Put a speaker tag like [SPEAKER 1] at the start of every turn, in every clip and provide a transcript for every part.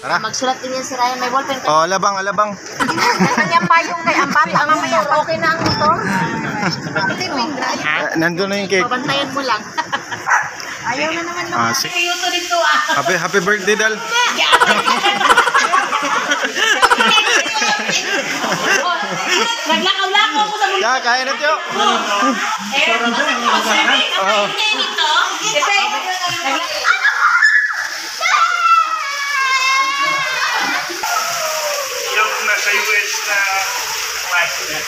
[SPEAKER 1] Tara.
[SPEAKER 2] Magsulat din yan si Ryan. May ballpen ka.
[SPEAKER 1] Oh, alabang.
[SPEAKER 2] Kanya pa yung kay ang bata. Mamaya, okay na ang motor.
[SPEAKER 1] Nandun na yung cake.
[SPEAKER 2] Babantayan mo lang. Ayaw na naman naman.
[SPEAKER 1] Happy birthday, Dal.
[SPEAKER 2] Naglakaw-lakaw ko sa mundo.
[SPEAKER 1] Ya, kain na tiyo.
[SPEAKER 3] Yung nasa US na klase.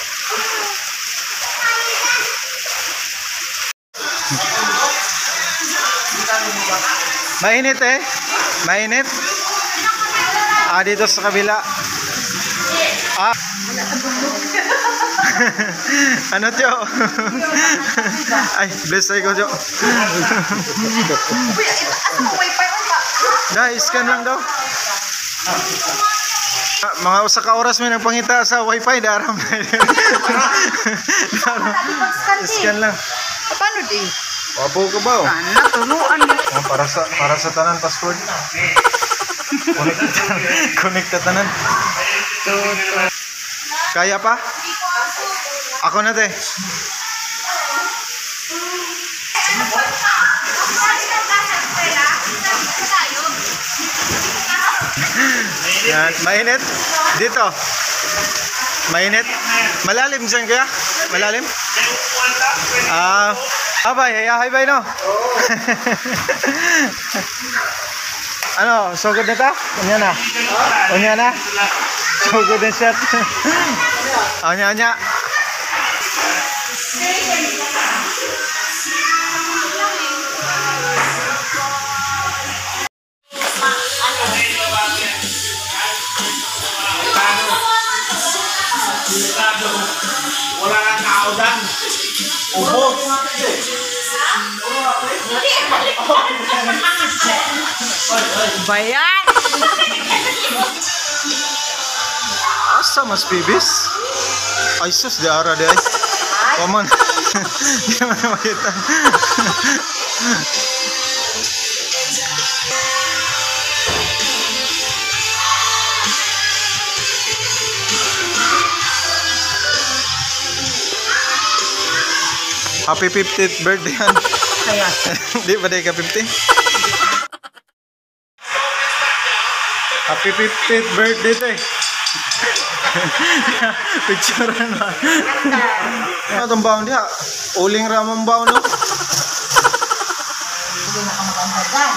[SPEAKER 1] Mainit eh. Mainit. Dito sa kabila. Ano tiyo? Ay, bless tayo ko tiyo. Scan lang daw. Mga usa ka oras may nagpangita sa wifi daram. Scan lang.
[SPEAKER 2] Paano din?
[SPEAKER 1] Wapo ka ba?
[SPEAKER 2] Naturuan mo.
[SPEAKER 1] Para sa tanan password. Connect tanan. Kaya pa? Ako na te. Yan, mainit. Dito. Mainit. Malalim dyan kaya? Malalim? Abay, hay no? Ano, so good na ta? Unya na? So good na shot. Anya.
[SPEAKER 3] Wala nang kaudan. Ubos.
[SPEAKER 2] Bayan!
[SPEAKER 1] Asa mas pibis? Ay sus, di ara di ay. Paman. Di man makita. Happy 50th birthday yan. Di ba day ka 50? Happy 50th birthday te. Picturean ba? Ano itong baon diha? Uling ramang baon no?
[SPEAKER 2] Hindi na ka maganda dyan.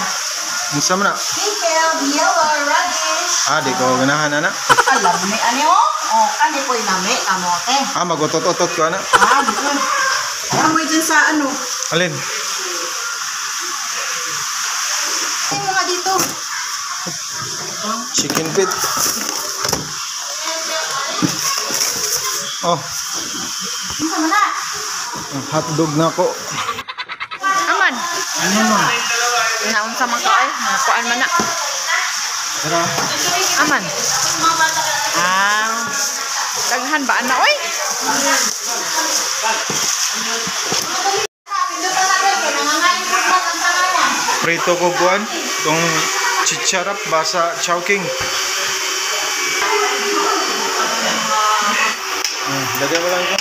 [SPEAKER 1] Ang sama na?
[SPEAKER 2] Pickled yellow radish.
[SPEAKER 1] Di ko ganahan na.
[SPEAKER 2] Alam mo, ano o? O, kani po'y nami, kamote.
[SPEAKER 1] Magutot-utot ko na.
[SPEAKER 2] Doon. Alam mo dyan sa ano?
[SPEAKER 1] Alin?
[SPEAKER 2] Tingnan mo nga dito.
[SPEAKER 1] Chicken feet. Oh,
[SPEAKER 2] Tingnan mo na.
[SPEAKER 1] hotdog na ko.
[SPEAKER 2] Aman. Naunsa man ka ay. Nakuan man na.
[SPEAKER 1] Tara.
[SPEAKER 2] Aman. Daghan ba na oy?
[SPEAKER 1] Prito ko buwan. Itong chicharap basa chowking. Lagyan mo lang ito.